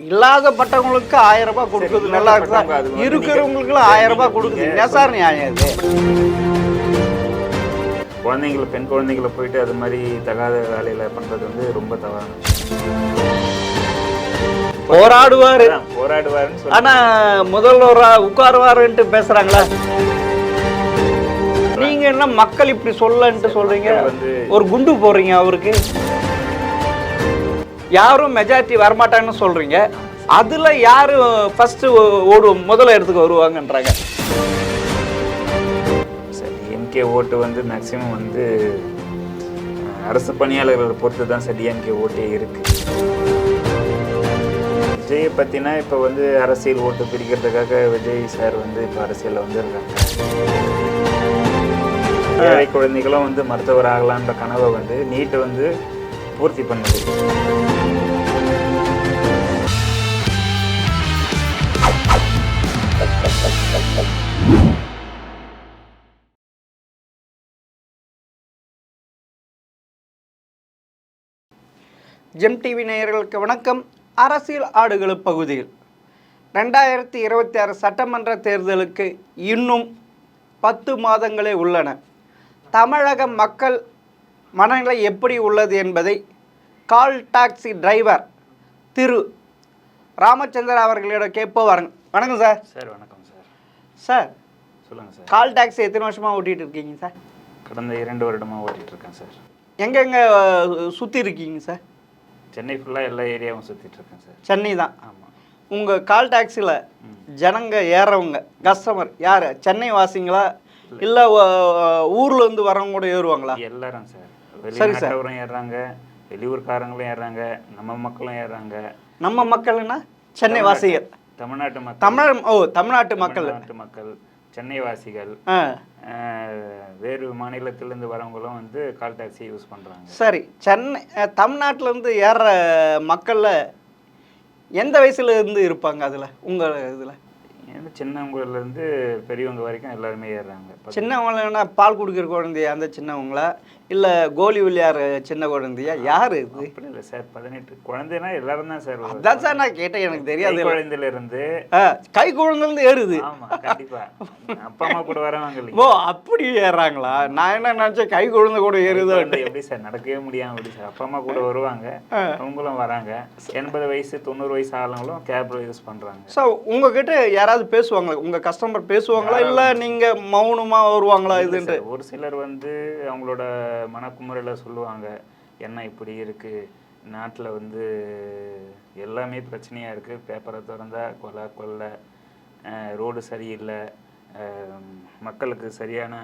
இல்லாதப்பட்டவங்களுக்கு 1000 ரூபாய் கொடுக்குறது நல்லா இருக்குதா? இருக்கிறவங்களுக்குலாம் 1000 ரூபாய் கொடுக்குது என்ன சார் நியாயம் இது? குழந்தைங்களை பெண் குழந்தைங்களை போயிட்டு அது மாதிரி தகாத வேலையில பண்றது வந்து ரொம்ப தவறான போராடுவாருன்னு ஆனா முதல்வரா உட்காருவாருன்ட்டு பேசுறாங்களா? நீங்க என்ன மக்கள் இப்படி சொல்லன்ட்டு சொல்றீங்க? ஒரு குண்டு போடுறீங்க அவருக்கு. யாரும் மெஜாரிட்டி வரமாட்டாங்கன்னு சொல்றீங்க. அதுல யாரு ஃபர்ஸ்ட் முதல்ல இடத்துக்கு வருவாங்கன்றாங்க. சரி, எம்கே ஓட்டு வந்து மேக்சிமம் வந்து அரசு பணியாளர்களை பொறுத்து தான் சரி எம்கே ஓட்டே இருக்கு. விஜயை பற்றினா இப்போ வந்து அரசியல் ஓட்டு பிரிக்கிறதுக்காக விஜய் சார் வந்து இப்போ அரசியலில் வந்துருக்காங்க. ஏழை குழந்தைகளும் வந்து மருத்துவர் ஆகலான்ற கனவை வந்து நீட்டு வந்து பூர்த்தி பண்ணுது. ஜெம் டிவி நேயர்களுக்கு வணக்கம். அரசியல் ஆடுகள பகுதியில் 2026 சட்டமன்ற தேர்தலுக்கு இன்னும் 10 மாதங்களே உள்ளன. தமிழக மக்கள் மனநிலை எப்படி உள்ளது என்பதை கால் டாக்ஸி டிரைவர் திரு ராமச்சந்திரன் அவர்களிடம் கேட்போம். வணக்கம் சார். சார் வணக்கம் சார். சார் சொல்லுங்கள் சார். கால் டாக்ஸி எத்தனை வருஷமாக ஓட்டிகிட்டு இருக்கீங்க சார்? கடந்த 2 வருடமாக ஓட்டிகிட்டு இருக்கேன் சார். எங்கெங்கே சுற்றி இருக்கீங்க சார்? சென்னை ஃபுல்லாக எல்லா ஏரியாவும் சுற்றிட்டு இருக்கேன் சார். சென்னை தான். ஆமாம். உங்கள் கால் டாக்ஸியில் ஜனங்க ஏறவங்க கஸ்டமர் யார்? சென்னை வாசிங்களா இல்லை ஊர்லேருந்து வரவங்க கூட ஏறுவாங்களா? எல்லாரும் சார். வெளிநாட்டவரும் ஏறுறாங்க, வெளியூர்காரங்களும் ஏறுறாங்க, நம்ம மக்களும் ஏறுறாங்க. நம்ம மக்கள்னா சென்னை வாசிகள், தமிழ்நாட்டு மக்கள், தமிழ்நாட்டு மக்கள், மக்கள், சென்னை வாசிகள், வேறு மாநிலத்திலேருந்து வரவங்களும் வந்து கால் டாக்ஸி யூஸ் பண்ணுறாங்க. சரி, சென்னை தமிழ்நாட்டிலேருந்து ஏறுற மக்களில் எந்த வயசுலேருந்து இருப்பாங்க அதில் உங்கள் இதில்? ஏன்னா சின்னவங்கலேருந்து பெரியவங்க வரைக்கும் எல்லாருமே ஏறுறாங்க. சின்னவங்கன்னா பால் குடிக்கிற குழந்தையா அந்த சின்னவங்களா இல்லை கோலி விளையாடுற சின்ன குழந்தையா யார் இது? அப்படி இல்லை சார். 18 குழந்தைனா எல்லாரும் தான் சார். அதான் சார் நான் கேட்டேன், எனக்கு தெரியாது. குழந்தையிலேருந்து கை குழந்தைலேருந்து ஏறுது. ஆமாம், கண்டிப்பாக. அப்பா அம்மா கூட வரவாங்க இல்லையா? ஓ, அப்படி ஏறாங்களா? நான் என்ன நினச்சேன் கை குழந்தை கூட ஏறுதோ. எப்படி சார் நடக்கவே முடியாமல் எப்படி சார்? அப்பா அம்மா கூட வருவாங்க, அவங்களும் வராங்க. 80 வயசு 90 வயசு ஆளுங்களும் கேப் யூஸ் பண்ணுறாங்க. ஸோ உங்ககிட்ட யாராவது பேசுவாங்களா? உங்கள் கஸ்டமர் பேசுவாங்களா இல்லை நீங்கள் மௌனமாக வருவாங்களா? இதுன்ட்டு ஒரு சிலர் வந்து அவங்களோட மனக்குமுறையில் சொல்லுவாங்க, என்ன இப்படி இருக்குது நாட்டில் வந்து எல்லாமே பிரச்சனையாக இருக்குது, பேப்பரை திறந்தா கொலை, ரோடு சரியில்லை, மக்களுக்கு சரியான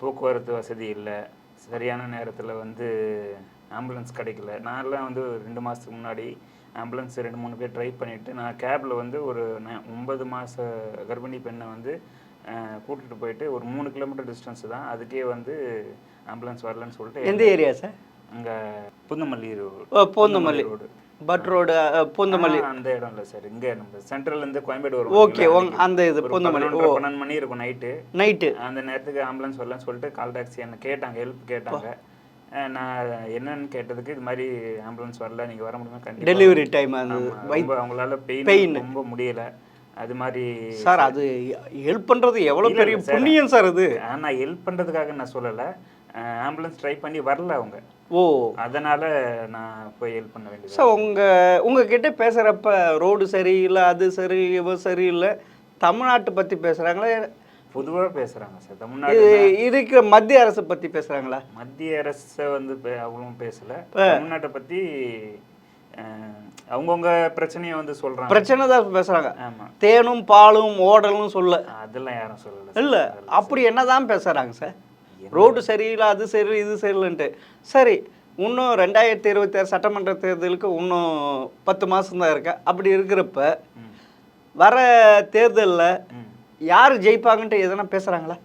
போக்குவரத்து வசதி இல்லை, சரியான நேரத்தில் வந்து ஆம்புலன்ஸ் கிடைக்கல. நான்லாம் வந்து 2 மாதத்துக்கு முன்னாடி ஆம்புலன்ஸ் 2-3 பேர் ட்ரை பண்ணிவிட்டு நான் கேபில் வந்து ஒரு 9 மாத கர்ப்பிணி பெண்ணை வந்து கூட்டிகிட்டு போயிட்டு ஒரு 3 கிலோமீட்டர் டிஸ்டன்ஸ் தான், அதுக்கே வந்து ஆம்புலன்ஸ் வரலன்னு சொல்லிட்டு. எந்த ஏரியா சார்? அங்கே Poonamallee road. Poonamallee road, but road, Poonamallee அந்த இடம் இல்லை சார். இங்கே நம்ம சென்ட்ரல்லேருந்து கோயம்பேடு வரும். ஓகே, அந்த இது பூந்தமல்லி 12 மணி இருக்கும் நைட்டு. அந்த நேரத்துக்கு ஆம்புலன்ஸ் வரலன்னு சொல்லிட்டு கால் டாக்ஸி என்ன கேட்டாங்க, ஹெல்ப் கேட்டாங்க. நான் என்னன்னு கேட்டதுக்கு இது மாதிரி ஆம்புலன்ஸ் வரல, நீங்கள் வர முடியுமா? கண்டிப்பாக டெலிவரி டைம் அவங்களால பெயின் ரொம்ப முடியலை. அது மாதிரி சார் அது ஹெல்ப் பண்ணுறது எவ்வளோ பெரிய புண்ணியம் சார் அது. ஆனால் ஹெல்ப் பண்ணுறதுக்காக நான் சொல்லலை, ஆம்புலன்ஸ் ட்ரை பண்ணி வரல அவங்க. ஓ, அதனால் நான் போய் ஹெல்ப் பண்ண வேண்டியது. ஸோ உங்ககிட்ட பேசுகிறப்ப ரோடு சரியில்லை, அது சரி, இவ சரியில்லை, தமிழ்நாட்டை பற்றி பேசுகிறாங்களா? பொதுவாக பேசுகிறாங்க சார். தமிழ்நாடு இருக்கிற மத்திய அரசை பற்றி பேசுகிறாங்களா? மத்திய அரசை வந்து அவ்வளவும் பேசலை. தமிழ்நாட்டை பற்றி அவங்கவுங்க பிரச்சனையை வந்து சொல்கிறாங்க. பிரச்சனை தான் பேசுகிறாங்க. ஆமாம், தேனும் பாலும் ஓடலும் சொல்ல அதெல்லாம் யாரும் சொல்லலை. இல்லை, அப்படி என்ன தான் பேசுகிறாங்க சார்? ரோடு சரியில்லை, அது சரி, இது சரியில்லைன்ட்டு. சரி, இன்னும் 2026 சட்டமன்ற தேர்தலுக்கு இன்னும் 10 மாதம் தான் இருக்கு. அப்படி இருக்கிறப்ப வர தேர்தலில் யார் ஜெயிப்பாங்கன்ட்டு எதனா பேசுகிறாங்களா?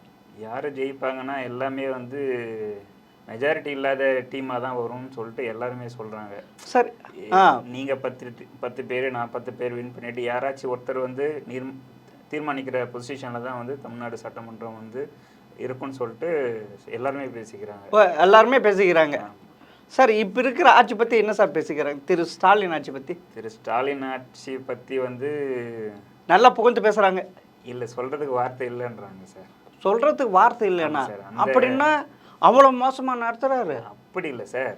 யார் ஜெயிப்பாங்கன்னா எல்லாமே வந்து மெஜாரிட்டி இல்லாத டீமாக தான் வரும்னு சொல்லிட்டு எல்லாருமே சொல்கிறாங்க. சரி, நீங்கள் 10 பேர், நான் 10 பேர் வின் பண்ணிட்டு யாராச்சும் ஒருத்தர் வந்து தீர்மானிக்கிற பொசிஷனில் தான் வந்து தமிழ்நாடு சட்டமன்றம் வந்து இருக்குன்னு சொல்லிட்டு எல்லாருமே பேசிக்கிறாங்க. எல்லாருமே பேசிக்கிறாங்க. சார் இப்போ இருக்கிற ஆட்சி பற்றி என்ன சார் பேசிக்கிறாங்க திரு ஸ்டாலின் ஆட்சி பற்றி? திரு ஸ்டாலின் ஆட்சி பற்றி வந்து நல்லா புகழ்ந்து பேசுகிறாங்க. இல்லை, சொல்கிறதுக்கு வார்த்தை இல்லைன்றாங்க சார். சொல்கிறதுக்கு வார்த்தை இல்லைன்னா சார், அப்படின்னா அவ்வளோ மோசமாக நடத்துகிறாரு? அப்படி இல்லை சார்,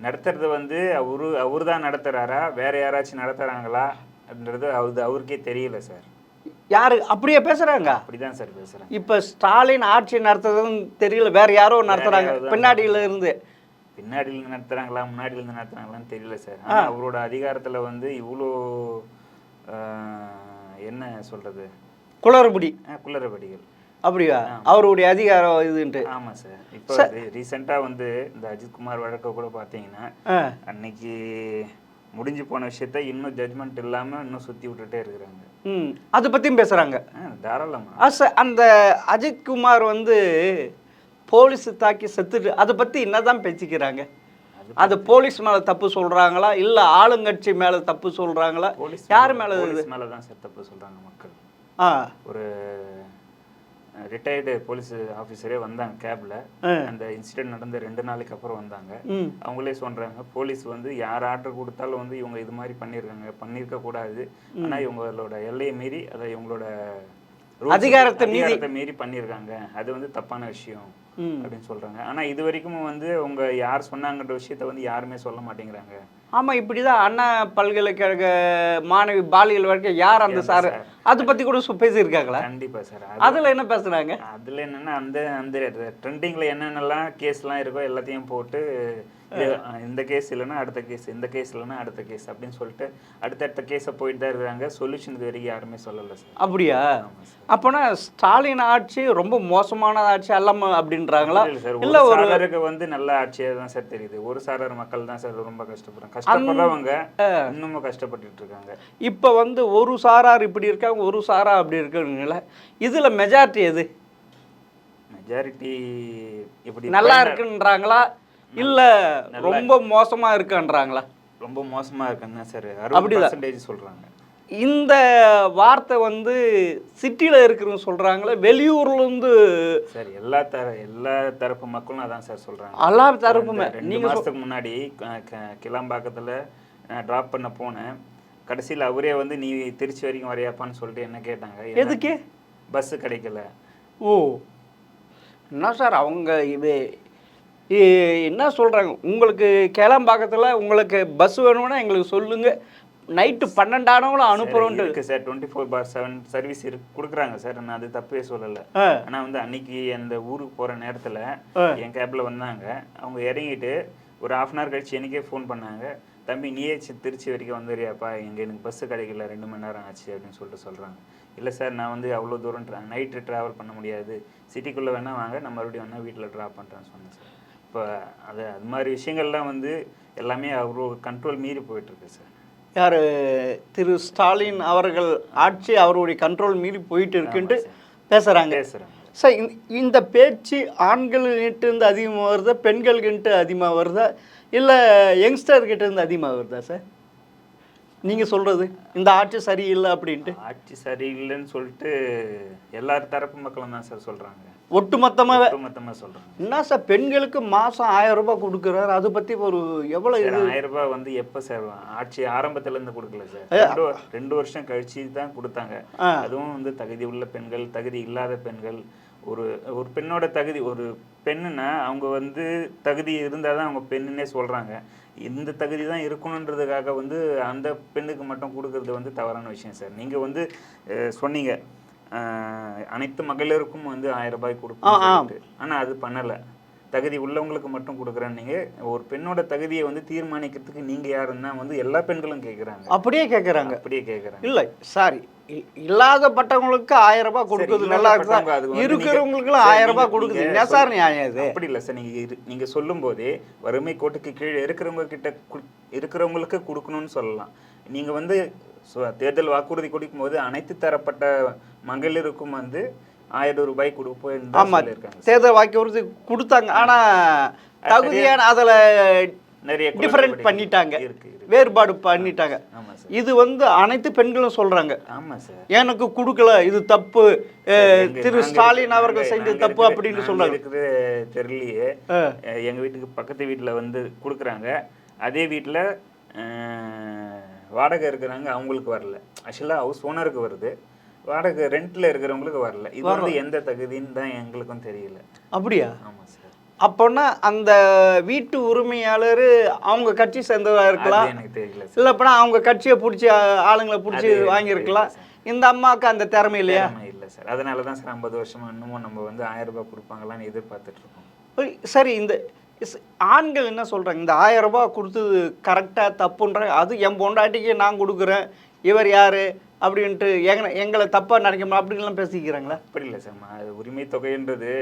நடத்துறது வந்து அவரு தான் நடத்துகிறாரா, வேறு யாராச்சும் நடத்துகிறாங்களா அப்படின்றது அவருக்கே தெரியல சார். யாரு அப்படியே பேசுகிறாங்க? அப்படி தான் சார் பேசுகிறாங்க. இப்போ ஸ்டாலின் ஆட்சி நடத்துறதுன்னு தெரியல, வேற யாரோ நடத்துகிறாங்க பின்னாடியில இருந்து. பின்னாடியில் நடத்துகிறாங்களா முன்னாடியிலேருந்து நடத்துகிறாங்களான்னு தெரியல சார். ஆனால் அவரோட அதிகாரத்தில் வந்து இவ்வளோ என்ன சொல்கிறது, குளறுபடிகள். அப்படியா? அவருடைய அதிகாரம் இதுன்ட்டு. ஆமாம் சார். இப்போ ரீசெண்டாக வந்து இந்த அஜித்குமார் வழக்கை கூட பார்த்தீங்கன்னா அன்னைக்கு முடிஞ்சு போன விஷயத்த இன்னும் ஜட்ஜ்மெண்ட் இல்லாமல் இன்னும் சுற்றி விட்டுட்டே இருக்கிறாங்க. அதை பற்றியும் பேசுகிறாங்க தாராளமாக. அந்த அஜித்குமார் வந்து போலீஸ் தாக்கி செத்துட்டு அதை பற்றி என்னதான் பேசிக்கிறாங்க? அது போலீஸ் மேலே தப்பு சொல்கிறாங்களா இல்லை ஆளுங்கட்சி மேலே தப்பு சொல்கிறாங்களா? யார் மேலே? மேலே தான் சார் தப்பு சொல்கிறாங்க மக்கள். ஒரு ரிட்டையர்டு போலீஸ் ஆஃபீஸரே வந்தாங்க கேப்ல, அந்த இன்சிடென்ட் நடந்த 2 நாளைக்கு அப்புறம் வந்தாங்க. அவங்களே சொல்றாங்க, போலீஸ் வந்து யார் ஆர்டர் கொடுத்தாலும் வந்து இவங்க இது மாதிரி பண்ணியிருக்க கூடாது, ஆனா இவங்களோட எல்லையை மீறி அதை இவங்களோட அதிகாரத்தை மீறி பண்ணியிருக்காங்க, அது வந்து தப்பான விஷயம் அப்படின்னு சொல்றாங்க. ஆனா இது வரைக்கும் வந்து அவங்க யார் சொன்னாங்கன்ற விஷயத்த வந்து யாருமே சொல்ல மாட்டேங்கிறாங்க. ஆமா, இப்படிதான் அண்ணா பல்கலைக்கழக மாணவி பாலியல் வரைக்கும் யார் அந்த சார் அதை பத்தி கூட பேசியிருக்காங்களா? கண்டிப்பா சார். அதுல என்ன பேசுறாங்க? அதுல என்னன்னா அந்த ட்ரெண்டிங்ல என்னென்னலாம் கேஸ்லாம் இருக்கோ எல்லாத்தையும் போட்டு இந்த கேஸ் இல்லைன்னா அடுத்த கேஸ், இந்த கேஸ் இல்லைன்னா அடுத்த கேஸ் அப்படின்னு சொல்லிட்டு அடுத்தடுத்த கேஸை போயிட்டு தான் இருக்கிறாங்க. சொல்யூஷன் இது வரைக்கும் யாருமே சொல்லலை சார். அப்படியா? அப்போனா ஸ்டாலின் ஆட்சி ரொம்ப மோசமான ஆட்சி அல்லாம அப்படின்றாங்களா? இல்லை, ஒரு சாரருக்கு வந்து நல்ல ஆட்சியாக தான் சார் தெரியுது. ஒரு சாரர் மக்கள் தான் சார் ரொம்ப கஷ்டப்படுறவங்க இன்னமும் கஷ்டப்பட்டுட்டு இருக்காங்க. இப்போ வந்து ஒரு சாரார் இப்படி இருக்காங்க, ஒரு சாரா அப்படி இருக்குங்களா? இதுல மெஜாரிட்டி எது? மெஜாரிட்டி இப்படி நல்லா இருக்குன்றாங்களா இல்ல ரொம்ப மோசமா இருக்குன்றாங்களா? ரொம்ப மோசமா இருக்குன்னு சார் 60% சொல்றாங்க. இந்த வார்த்தை வந்து சிட்டில இருக்கிறவங்க சொல்றாங்களே, வெளியூர்ல இருந்து சார் எல்லா தரப்பு மக்களும் அதான் சார் சொல்றாங்க. எல்லா தரப்புமே. 2 மாசத்துக்கு முன்னாடி கிளாம்பாக்கத்துல டிராப் பண்ண போனேன். கடைசியில் அவரே வந்து நீ திருச்சி வரைக்கும் வரையாப்பான்னு சொல்லிட்டு என்ன கேட்டாங்க. எதுக்கு? பஸ் கிடைக்கல. ஓ, என்ன சார் அவங்க இது என்ன சொல்கிறாங்க? உங்களுக்கு கிளம்பாக்கத்தில் உங்களுக்கு பஸ் வேணும்னா எங்களுக்கு சொல்லுங்கள், நைட்டு 12 ஆனவங்களும் அனுப்புகிறோன்ட்டு இருக்குது சார். 24/7 சர்வீஸ் கொடுக்குறாங்க சார். நான் அது தப்பே சொல்லலை. ஆனால் வந்து அன்னைக்கு அந்த ஊருக்கு போகிற நேரத்தில் என் கேப்பில் வந்தாங்க. அவங்க இறங்கிட்டு ஒரு 1/2 hour கழிச்சு எனக்கே ஃபோன் பண்ணாங்க, தம்பி நீயே திருச்சி வரைக்கும் வந்துடுறியாப்பா, எனக்கு பஸ்ஸு கிடைக்கல, 2 மணி நேரம் ஆச்சு அப்படின்னு சொல்லிட்டு சொல்கிறாங்க. இல்லை சார், நான் வந்து அவ்வளோ தூரம் நைட்டு ட்ராவல் பண்ண முடியாது, சிட்டிக்குள்ளே வேணால் வாங்க, நான் மறுபடியும் வேணால் வீட்டில் ட்ராப் பண்ணுறேன்னு சொன்னேன் சார். இப்போ அது மாதிரி விஷயங்கள்லாம் வந்து எல்லாமே அவரோட கண்ட்ரோல் மீறி போயிட்டுருக்கு சார். யார்? திரு ஸ்டாலின் அவர்கள் ஆட்சி அவருடைய கண்ட்ரோல் மீறி போயிட்டு இருக்குன்ட்டு பேசுகிறாங்க. சார், இந்த பேச்சு ஆண்கள்கிட்ட இருந்து அதிகமாக வருதா, பெண்கள்கிட்ட அதிகமாக வருதா, இல்லை யங்ஸ்டர்கிட்ட இருந்து அதிகமாக வருதா சார்? நீங்கள் சொல்கிறது இந்த ஆட்சி சரியில்லை அப்படின்ட்டு. ஆட்சி சரியில்லைன்னு சொல்லிட்டு எல்லா தரப்பு மக்களும் தான் சார் சொல்கிறாங்க. ஒட்டுமொத்தமாக சொல்கிறாங்க. என்ன சார், பெண்களுக்கு மாதம் 1000 ரூபாய் கொடுக்குறாரு, அதை பற்றி ஒரு எவ்வளோ? 1000 ரூபாய் வந்து எப்போ சார் ஆட்சி ஆரம்பத்துலேருந்து கொடுக்கல சார். 2 வருஷம் கழிச்சு தான் கொடுத்தாங்க. அதுவும் வந்து தகுதி உள்ள பெண்கள், தகுதி இல்லாத பெண்கள், ஒரு பெண்ணோட தகுதி, ஒரு பெண்ணுன்னா அவங்க வந்து தகுதி இருந்தால் தான் அவங்க பெண்ணுன்னே சொல்கிறாங்க. இந்த தகுதி தான் இருக்கணுன்றதுக்காக வந்து அந்த பெண்ணுக்கு மட்டும் கொடுக்கறது வந்து தவறான விஷயம் சார். நீங்கள் வந்து சொன்னீங்க அனைத்து மகளிருக்கும் வந்து 1000 ரூபாய் கொடுக்கணும், ஆனால் அது பண்ணலை. தகுதி உள்ளவங்களுக்கு மட்டும் கொடுக்குறேன்னு நீங்கள் ஒரு பெண்ணோட தகுதியை வந்து தீர்மானிக்கிறதுக்கு நீங்கள் யாருன்னா வந்து எல்லா பெண்களும் கேட்குறாங்க. அப்படியே கேட்குறாங்க. இல்லை சாரி, இல்லாதப்பட்டவங்களுக்கு 1000 ரூபாய் கொடுக்குறது நல்லா இருக்கு, இருக்கிறவங்களுக்கு 1000 ரூபாய் கொடுக்குது என்ன சார் நியாயம் இது? அப்படி இல்லை சார். நீங்கள் சொல்லும் போதே வறுமை கோட்டுக்கு கீழே இருக்கிறவங்களுக்கு கொடுக்கணும்னு சொல்லலாம். நீங்கள் வந்து தேர்தல் வாக்குறுதி கொடுக்கும் போது அனைத்து தரப்பட்ட மகளிருக்கும் வந்து 1000 ரூபாய் கொடுப்போம். ஆமாம், தேர்தல் வாக்குறுதி கொடுத்தாங்க. ஆனால் தகுதியான அதில் நிறைய டிஃபரெண்ட் பண்ணிட்டாங்க, இருக்கு. வேறுபாடு பண்ணிட்டாங்க. ஆமாம் சார். இது வந்து அனைத்து பெண்களும் சொல்றாங்க. ஆமாம் சார். எனக்கு கொடுக்கல, இது தப்பு, திரு ஸ்டாலின் அவர்கள் செஞ்ச தப்பு அப்படின்னு சொல்றாங்க. இருக்கிற தெருலையே எங்க வீட்டுக்கு பக்கத்து வீட்டில் வந்து கொடுக்குறாங்க. அதே வீட்டில் வாடகை இருக்கிறாங்க, அவங்களுக்கு வரல. ஆக்சுவலாக ஹவுஸ் ஓனருக்கு வருது, வாடகை ரெண்ட்ல இருக்கிறவங்களுக்கு வரல. இது வந்து எந்த தகுதின்னு தான் எங்களுக்கும் தெரியல. அப்படியா? ஆமாம் சார். அப்போனா அந்த வீட்டு உரிமையாளர் அவங்க கட்சி சேர்ந்தவராக இருக்கலாம், எனக்கு தெரியல சார். இல்லை அப்போனா அவங்க கட்சியை பிடிச்சி ஆளுங்களை பிடிச்சி வாங்கியிருக்கலாம். இந்த அம்மாவுக்கு அந்த திறமை இல்லையா? இல்லை சார். அதனால தான் சார் 50 வருஷமா இன்னமும் நம்ம வந்து 1000 ரூபாய் கொடுப்பாங்களான்னு எதிர்பார்த்துட்டு இருக்கோம். சரி, இந்த ஆண்கள் என்ன சொல்கிறாங்க, இந்த 1000 ரூபாய் கொடுத்தது கரெக்டாக தப்புன்றாங்க. அது என் பொண்டாட்டிக்கு நான் கொடுக்குறேன், இவர் யார் அப்படின்ட்டு எங்களை தப்பாக நினைக்கணும் அப்படின்லாம் பேசிக்கிறாங்களா? அப்படி இல்லை சார். அது உரிமை தொகைன்றது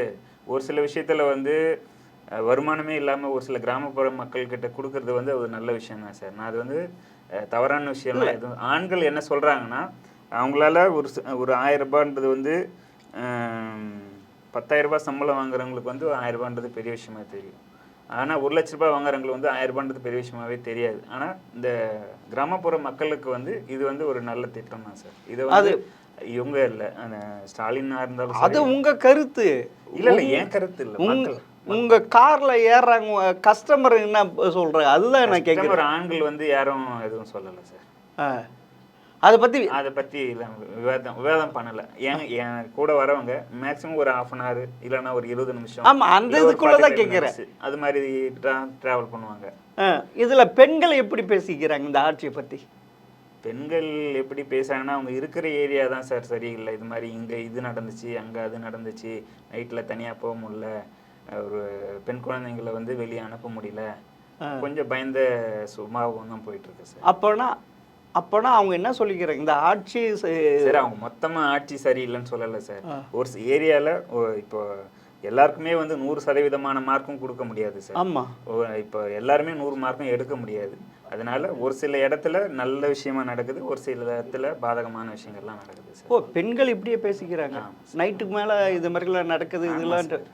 ஒரு சில விஷயத்தில் வந்து வருமானமே இல்லாமல் ஒரு சில கிராமப்புற மக்கள்கிட்ட கொடுக்கறது வந்து ஒரு நல்ல விஷயம் தான் சார். நான் அது வந்து தவறான விஷயம்லாம் எதுவும். ஆண்கள் என்ன சொல்கிறாங்கன்னா, அவங்களால ஒரு 1000 ரூபான்றது வந்து 10,000 ரூபாய் சம்பளம் வாங்குறவங்களுக்கு வந்து 1000 ரூபான்றது பெரிய விஷயமா தெரியும். ஆனால் 1 லட்ச ரூபாய் வாங்குறவங்களுக்கு வந்து 1000 ரூபான்றது பெரிய விஷயமாவே தெரியாது. ஆனால் இந்த கிராமப்புற மக்களுக்கு வந்து இது வந்து ஒரு நல்ல திட்டம் தான் சார். இது வந்து இவங்க இல்லை, அந்த ஸ்டாலினா இருந்தாலும் அது உங்க கருத்து இல்லை, என் கருத்து இல்லை. உங்க கார்ல ஏறாங்க கஸ்டமர் என்ன சொல்றாங்க அதுதான் நான் கேட்குறேன். ஒரு ஆண்கள் வந்து யாரும் எதுவும் சொல்லலை சார். அதை பற்றி விவாதம் பண்ணலை. என் கூட வரவங்க மேக்ஸிமம் ஒரு 1/2 hour இல்லைன்னா ஒரு 20 நிமிஷம். ஆமாம், அந்த இதுக்குள்ளதான் கேட்குறேன். அது மாதிரி ட்ராவல் பண்ணுவாங்க. இதுல பெண்கள் எப்படி பேசிக்கிறாங்க இந்த ஆட்சியை பத்தி? பெண்கள் எப்படி பேசுகிறாங்கன்னா, அவங்க இருக்கிற ஏரியா தான் சார் சரியில்லை. இது மாதிரி இங்கே இது நடந்துச்சு, அங்கே அது நடந்துச்சு, நைட்டில் தனியாக போக முடியல, ஒரு பெண் குழந்தைங்களை வந்து வெளியே அனுப்ப முடியல, கொஞ்சம் பயந்த சுபாவம் தான் போயிட்டுருக்கு சார். அப்போனா அவங்க என்ன சொல்லிக்கிறாங்க, இந்த ஆட்சி சார் அவங்க மொத்தமாக ஆட்சி சரியில்லைன்னு சொல்லலை சார். ஒரு ஏரியாவில் இப்போ எல்லாருக்குமே வந்து 100% மார்க்கும் கொடுக்க முடியாது சார். ஆமாம், இப்போ எல்லாருமே 100 மார்க்கும் எடுக்க முடியாது. அதனால ஒரு சில இடத்துல நல்ல விஷயமா நடக்குது, ஒரு சில இடத்துல பாதகமான விஷயங்கள்லாம் நடக்குது சார். பெண்கள் இப்படியே பேசிக்கிறாங்க, நைட்டுக்கு மேலே இது மாதிரிலாம் நடக்குது இதெல்லாம்.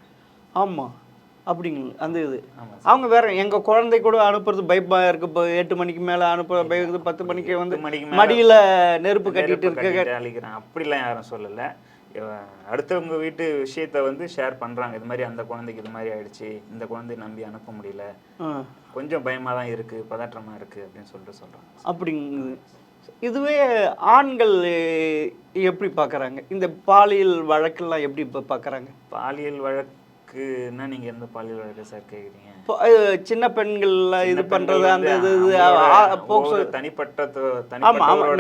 ஆமாம், அப்படிங்க அந்த இது. அவங்க வேற எங்கள் குழந்தை கூட அனுப்புறது பயமாக இருக்குது. இப்போ 8 மணிக்கு மேலே அனுப்புற பயக்குது, 10 மணிக்கு வந்து மடியில் நெருப்பு கட்டிட்டு இருக்க அப்படிலாம் யாரும் சொல்லலை. அடுத்தவங்க வீட்டு விஷயத்த வந்து ஷேர் பண்ணுறாங்க. இது மாதிரி அந்த குழந்தைக்கு இது மாதிரி ஆயிடுச்சு, இந்த குழந்தைய நம்பி அனுப்ப முடியல, கொஞ்சம் பயமாக தான் இருக்குது, பதற்றமாக இருக்குது அப்படின்னு சொல்கிறாங்க. அப்படிங்குது. இதுவே ஆண்கள் எப்படி பார்க்குறாங்க இந்த பாலியல் வழக்கெல்லாம் எப்படி இப்போ பார்க்குறாங்க? பாலியல் வழக்குன்னா நீங்கள் எந்த பாலியல் வழக்கு சார் கேட்குறீங்க? சின்ன பெண்கள்லாம் இது பண்ணுறது, அந்த இது தனிப்பட்ட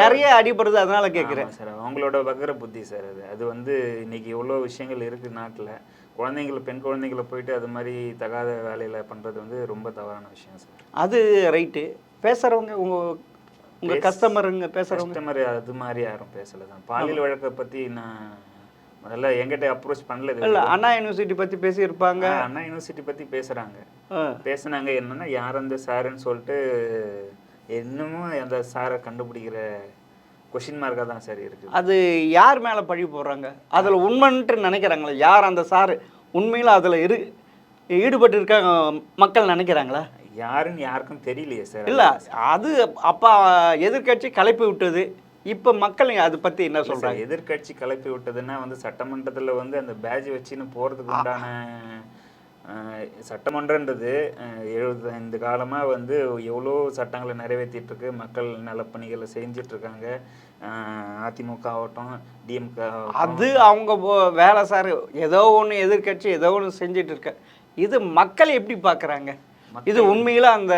நிறைய அடிபடுது, அதனால கேட்குறேன் சார். அவங்களோட வக்கர புத்தி சார். அது வந்து இன்னைக்கு எவ்வளோ விஷயங்கள் இருக்குது நாட்டில். குழந்தைங்களை, பெண் குழந்தைங்களை போயிட்டு அது மாதிரி தகாத வேலையில் பண்ணுறது வந்து ரொம்ப தவறான விஷயம் சார். அது ரைட்டு. பேசுகிறவங்க உங்கள் கஸ்டமருங்க பேசுகிறவங்க அது மாதிரி யாரும் பேசலை தான். பாலியல் வழக்கை பற்றி நான் முதல்ல எங்கிட்ட அப்ரோச் பண்ணல. இல்லை, அண்ணா யூனிவர்சிட்டி பற்றி பேசியிருப்பாங்க. அண்ணா யூனிவர்சிட்டி பற்றி பேசுனாங்க. என்னன்னா யார் அந்த சாருன்னு சொல்லிட்டு இன்னமும் அந்த சாரை கண்டுபிடிக்கிற கொஷின் மார்க்காக தான் சார் இருக்குது. அது யார் மேலே பழி போடுறாங்க? அதில் உண்மைன்ட்டு நினைக்கிறாங்களா? யார் அந்த சார் உண்மையில் அதில் ஈடுபட்டு இருக்காங்க மக்கள் நினைக்கிறாங்களா? யாருன்னு யாருக்கும் தெரியலையே சார். இல்லை, அது அப்பா எதிர்கட்சி கலைப்பு விட்டது. இப்போ மக்கள் அதை பற்றி என்ன சொல்கிறாங்க? எதிர்கட்சி கலப்பி விட்டதுன்னா வந்து சட்டமன்றத்தில் வந்து அந்த பேட்ஜ் வச்சுன்னு போகிறதுக்கு உண்டான சட்டமன்றன்றது 75 காலமாக வந்து எவ்வளோ சட்டங்களை நிறைவேற்றிட்டு இருக்கு, மக்கள் நலப்பணிகளை செஞ்சிட்ருக்காங்க. அதிமுக ஆகட்டும், டிஎம்க அது அவங்க வேலை சார். ஏதோ ஒன்று எதிர்கட்சி ஏதோ ஒன்று செஞ்சிட்டு இருக்க. இது மக்கள் எப்படி பார்க்குறாங்க? இது உண்மையில அந்த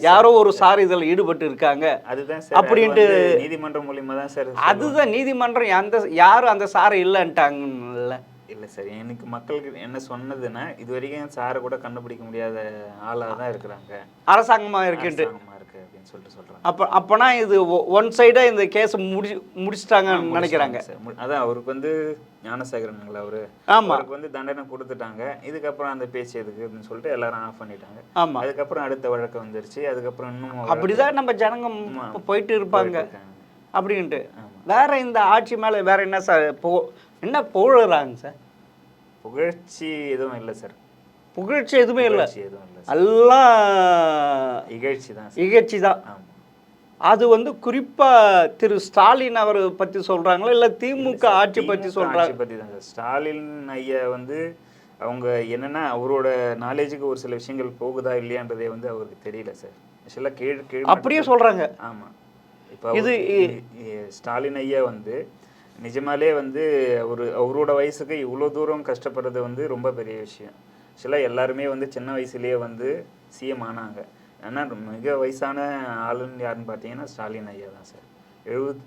யாரோ ஒரு சார் இதில் ஈடுபட்டு இருக்காங்க அதுதான் அப்படின்ட்டு நீதிமன்றம் மூலியமா தான் சார். அதுதான் நீதிமன்றம் யாரும் அந்த சாரை இல்லைன்ட்டாங்கல்ல. இல்லை சார், எனக்கு மக்களுக்கு என்ன சொன்னதுன்னா, இது வரைக்கும் சாரை கூட கண்டுபிடிக்க முடியாத ஆளாக தான் இருக்கிறாங்க. அரசாங்கமாக இருக்குன்ட்டு இருக்கு அப்படின்னு சொல்லிட்டு சொல்கிறாங்க. அப்போனா இது ஒன் சைடாக இந்த கேஸ் முடிச்சிட்டாங்கன்னு நினைக்கிறாங்க. அதான் அவருக்கு வந்து ஞானசேகரனுங்களா அவருக்கு வந்து தண்டனை கொடுத்துட்டாங்க. இதுக்கப்புறம் அந்த பேச்சு எதுக்கு அப்படின்னு சொல்லிட்டு எல்லாரும் ஆஃப் பண்ணிட்டாங்க. ஆமாம், அதுக்கப்புறம் அடுத்த வழக்கு வந்துருச்சு. அதுக்கப்புறம் இன்னும் அப்படிதான் நம்ம ஜனங்க போயிட்டு இருப்பாங்க அப்படின்ட்டு. வேற இந்த ஆட்சி மேலே வேற என்ன சார் என்ன புகழுறாங்க சார்? புகழ்ச்சி எதுவும் இல்லை சார். புகழ்ச்சி எதுவுமே இல்லை, புகழ்ச்சி எதுவும் இல்லை சார். எல்லாம் இகழ்ச்சி தான் சார். இகழ்ச்சி தான். ஆமாம். அது வந்து குறிப்பா திரு ஸ்டாலின் அவர் பத்தி சொல்றாங்களா இல்ல திமுக ஆட்சி பத்தி சொல்றாங்க? ஆட்சி பற்றி தான் சார். ஸ்டாலின் ஐயா வந்து அவங்க என்னன்னா அவரோட நாலேஜுக்கு ஒரு சில விஷயங்கள் போகுதா இல்லையான்றதே வந்து அவருக்கு தெரியல சார். ஆக்சுவலாக கீழ் அப்படியே சொல்றாங்க. ஆமாம். இப்போ இது ஸ்டாலின் ஐயா வந்து நிஜமாலே வந்து அவரோட வயசுக்கு இவ்வளோ தூரம் கஷ்டப்படுறது வந்து ரொம்ப பெரிய விஷயம். ஆக்சுவலாக எல்லாருமே வந்து சின்ன வயசுலேயே வந்து சிஎம் ஆனாங்க. ஆனால் மிக வயசான ஆளுன்னு யாருன்னு பார்த்தீங்கன்னா ஸ்டாலின் ஐயா தான் சார்.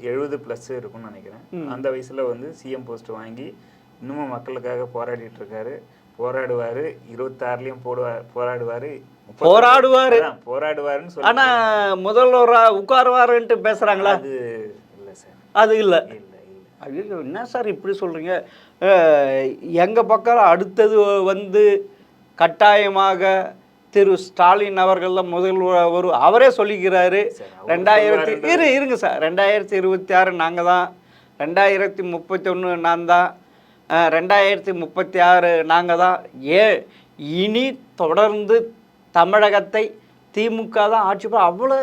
70+ இருக்கும்னு நினைக்கிறேன். அந்த வயசில் வந்து சிஎம் போஸ்ட் வாங்கி இன்னமும் மக்களுக்காக போராடிட்டு இருக்காரு. போராடுவார், 26லையும் போராடுவாருன்னு சொல்லி. ஆனா முதல்வரா உட்காருவாருன்ட்டு பேசுறாங்களா? அது இல்லை சார். அது இல்லை. இல்லை இல்லை. ஐயோ, என்ன சார் இப்படி சொல்றீங்க? எங்க பக்கம் அடுத்தது வந்து கட்டாயமாக திரு ஸ்டாலின் அவர்கள் தான் முதல்வர். அவரே சொல்லிக்கிறாரு 2000 இருங்க சார் 2026 நாங்கள் தான், 2031 நான் தான், 2036 நாங்கள் தான். இனி தொடர்ந்து தமிழகத்தை திமுக தான் ஆட்சி அவ்வளோ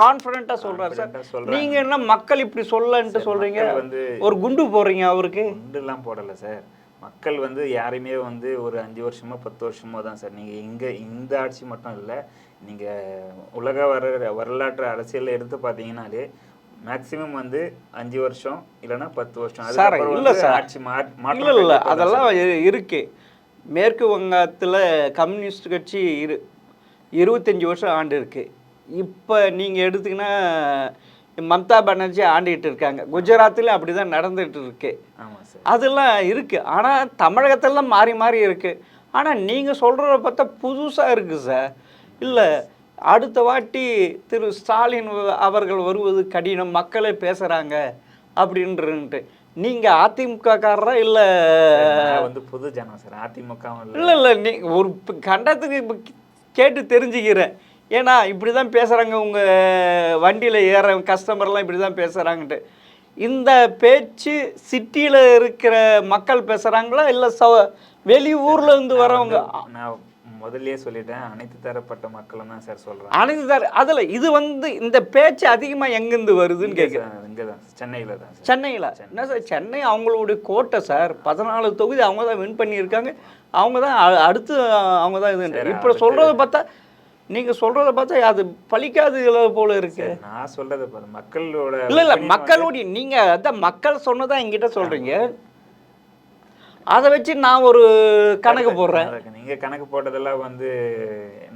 கான்ஃபிடென்ட்டாக சொல்கிறார் சார். நீங்கள் என்ன மக்கள் இப்படி சொல்லன்ட்டு சொல்கிறீங்க? வந்து ஒரு குண்டு போடுறீங்க அவருக்கு. குண்டுலாம் போடலை சார். மக்கள் வந்து யாரையுமே வந்து ஒரு 5 வருஷமோ 10 வருஷமோ தான் சார். நீங்கள் இந்த ஆட்சி மட்டும் இல்லை, நீங்கள் உலக வரலாற்று அரசியலில் எடுத்து பார்த்தீங்கன்னாலே மேக்சிமம் வந்து 5 வருஷம் இல்லைன்னா 10 வருஷம் சார். இல்லை சார், ஆட்சி இல்லை அதெல்லாம் இருக்கு. மேற்கு வங்கத்தில் கம்யூனிஸ்ட் கட்சி 25 வருஷம் ஆண்டு இருக்கு. இப்போ நீங்கள் எடுத்தீங்கன்னா மம்தா பானர்ஜி ஆண்டிகிட்டு இருக்காங்க. குஜராத்தில் அப்படி தான் நடந்துகிட்டு இருக்கு. அதெல்லாம் இருக்குது. ஆனால் தமிழகத்திலாம் மாறி மாறி இருக்குது. ஆனால் நீங்கள் சொல்கிறத பார்த்தா புதுசாக இருக்குது சார். இல்லை, அடுத்த வாட்டி திரு ஸ்டாலின் அவர்கள் வருவது கடினம், மக்களே பேசுகிறாங்க அப்படின்ட்டு. நீங்கள் அதிமுகக்காரரா இல்லை வந்து புது ஜனம் சார்? அதிமுக இல்லை இல்லை, நீ ஒரு கண்டத்துக்கு கேட்டு தெரிஞ்சுக்கிறேன். ஏன்னா இப்படி தான் பேசுகிறாங்க, உங்கள் வண்டியில் ஏற கஸ்டமர்லாம் இப்படி தான் பேசுகிறாங்கன்ட்டு. இந்த பேச்சு சிட்டியில் இருக்கிற மக்கள் பேசுகிறாங்களா இல்லை வெளியூரில் இருந்து வரவங்க? நான் முதல்லயே சொல்லிட்டேன், அனைத்து தரப்பட்ட மக்களும் தான் சார் சொல்கிறேன். அனைத்து அதில் இது வந்து இந்த பேச்சு அதிகமாக எங்கேருந்து வருதுன்னு கேட்குறேன். இங்கே தான், சென்னையில் தான். சென்னையில் என்ன சார்? சென்னை அவங்களுடைய கோட்டை சார். 14 தொகுதி அவங்க தான் வின் பண்ணியிருக்காங்க. அவங்க தான் அடுத்து அவங்க தான் இது. இப்போ சொல்கிறத பார்த்தா, நீங்கள் சொல்கிறத பார்த்தா அது பழிக்காது போல இருக்கு. நான் சொல்கிறத பார்த்தா மக்களோட இல்லை மக்களுடைய, நீங்கள் அதான் மக்கள் சொன்னதான் என்கிட்ட சொல்கிறீங்க. அதை வச்சு நான் ஒரு கணக்கு போடுறேன். நீங்கள் கணக்கு போட்டதெல்லாம் வந்து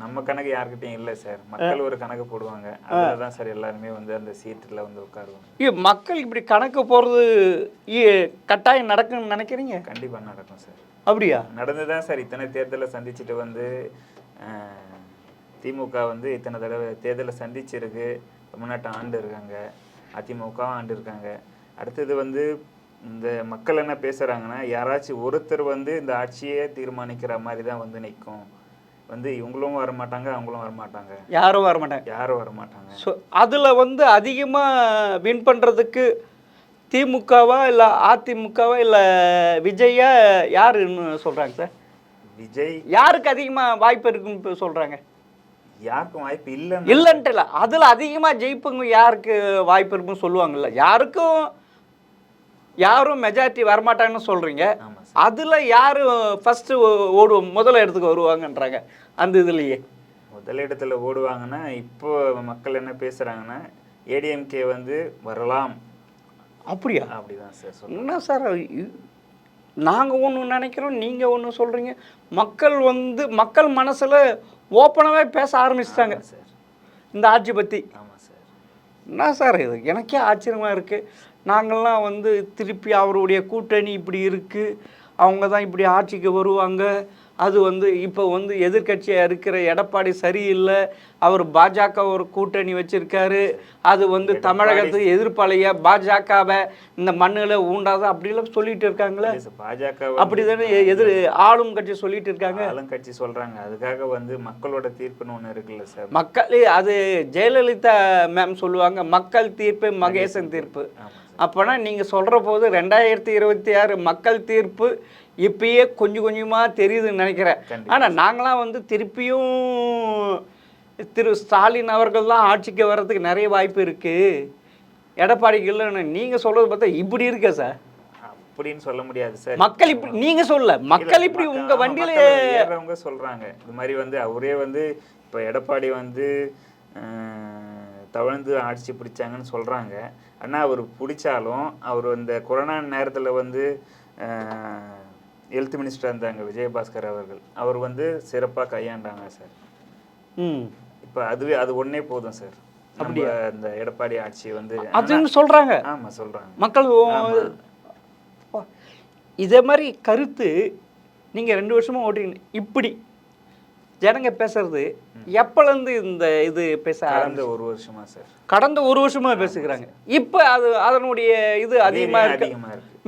நம்ம கணக்கு யாருக்கிட்டையும் இல்லை சார். மக்கள் ஒரு கணக்கு போடுவாங்க, அதில் தான் சார் எல்லாருமே வந்து அந்த சீட்டில் வந்து உட்காருவாங்க. மக்கள் இப்படி கணக்கு போடுறது கட்டாயம் நடக்குன்னு நினைக்கிறீங்க? கண்டிப்பாக நடக்கும் சார். அப்படியா? நடந்து தான் சார் இத்தனை தேர்தலை சந்திச்சுட்டு வந்து திமுக வந்து இத்தனை தடவை தேர்தலை சந்திச்சிருக்கு. தமிழ்நாட்டை ஆண்டு இருக்காங்க, அதிமுகவும் ஆண்டு இருக்காங்க. அடுத்தது வந்து இந்த மக்கள் என்ன பேசுகிறாங்கன்னா, யாராச்சும் ஒருத்தர் வந்து இந்த ஆட்சியே தீர்மானிக்கிற மாதிரி தான் வந்து நிற்கும். வந்து இவங்களும் வரமாட்டாங்க, அவங்களும் வரமாட்டாங்க, யாரும் வரமாட்டாங்க. ஸோ அதில் வந்து அதிகமாக வின் பண்ணுறதுக்கு திமுகவா இல்லை அதிமுகவா இல்லை விஜயா யாருன்னு சொல்கிறாங்க சார்? விஜய் யாருக்கு அதிகமாக வாய்ப்பு இருக்குன்னு சொல்கிறாங்க? யாருக்கும் வாய்ப்பு இல்லைன்ட்டு இல்லை, அதில் அதிகமாக ஜெயிப்புங்க யாருக்கு வாய்ப்பு இருக்குன்னு சொல்லுவாங்கல்ல. யாரும் மெஜாரிட்டி வரமாட்டாங்கன்னு சொல்கிறீங்க. அதில் யார் ஃபஸ்ட்டு முதல் இடத்துக்கு வருவாங்கன்றாங்க? அந்த இதுலேயே முதல் இடத்துல ஓடுவாங்கன்னா இப்போ மக்கள் என்ன பேசுகிறாங்கன்னா, ஏடிஎம்கே வந்து வரலாம். அப்படியா? அப்படிதான் சார். என்ன சார், நாங்கள் ஒன்று நினைக்கிறோம், நீங்கள் ஒன்று சொல்கிறீங்க. மக்கள் மனசில் ஓப்பனாகவே பேச ஆரம்பிச்சிட்டாங்க சார் இந்த ஆட்சி பற்றி. ஆமாம் சார். என்ன சார் இது? எனக்கே ஆச்சரியமாக இருக்குது. நாங்கள்லாம் வந்து திருப்பி அவருடைய கூட்டணி இப்படி இருக்குது, அவங்க தான் இப்படி ஆட்சிக்கு வருவாங்க. அது வந்து இப்போ வந்து எதிர்கட்சியாக இருக்கிற எடப்பாடி சரியில்லை, அவர் பாஜக ஒரு கூட்டணி வச்சுருக்காரு, அது வந்து தமிழகத்துக்கு எதிர்ப்பாளைய பாஜகவை இந்த மண்ணில் ஊண்டாத அப்படிலாம் சொல்லிட்டு இருக்காங்களே. பாஜக அப்படி தானே ஆளும் கட்சி சொல்லிட்டு இருக்காங்க. ஆளும் கட்சி சொல்கிறாங்க. அதுக்காக வந்து மக்களோட தீர்ப்புன்னு ஒன்று இருக்குல்ல சார். மக்கள் அது ஜெயலலிதா மேம் சொல்லுவாங்க, மக்கள் தீர்ப்பு மகேசன் தீர்ப்பு. அப்போனா நீங்கள் சொல்கிற போது 2026 மக்கள் தீர்ப்பு இப்பயே கொஞ்சம் கொஞ்சமாக தெரியுதுன்னு நினைக்கிறேன். ஆனால் நாங்களாம் வந்து திருப்பியும் திரு ஸ்டாலின் அவர்கள் தான் ஆட்சிக்கு வர்றதுக்கு நிறைய வாய்ப்பு இருக்குது, எடப்பாடிக்கு இல்லைன்னு நீங்கள் சொல்கிறது பார்த்தா இப்படி இருக்கா சார்? அப்படின்னு சொல்ல முடியாது சார். மக்கள் இப்படி நீங்கள் சொல்ல, மக்கள் இப்படி உங்கள் வண்டியில் ஏறவங்க சொல்கிறாங்க. இது மாதிரி வந்து அவரே வந்து இப்போ எடப்பாடி வந்து தவழ்ந்து ஆட்சி பிடிச்சாங்கன்னு சொல்கிறாங்க. ஆனால் அவர் பிடிச்சாலும் அவர் இந்த கொரோனா நேரத்தில் வந்து ஹெல்த் மினிஸ்டர் இருந்தாங்க விஜயபாஸ்கர் அவர்கள், அவர் வந்து சிறப்பாக கையாண்டாங்க சார். இப்போ அதுவே அது ஒன்றே போதும் சார். அப்படியே இந்த எடப்பாடி ஆட்சி வந்து அதுன்னு சொல்கிறாங்க. ஆமாம் சொல்கிறாங்க மக்கள். இதே மாதிரி கருத்து நீங்கள் 2 வருஷமாக ஓட்டிங்க. இப்படி ஜனங்க பேசுறது எப்போலேருந்து இந்த இது பேச? கடந்த 1 வருஷமா சார். கடந்த 1 வருஷமாக பேசுகிறாங்க. இப்போ அது அதனுடைய இது அதிகமாக இருக்கு,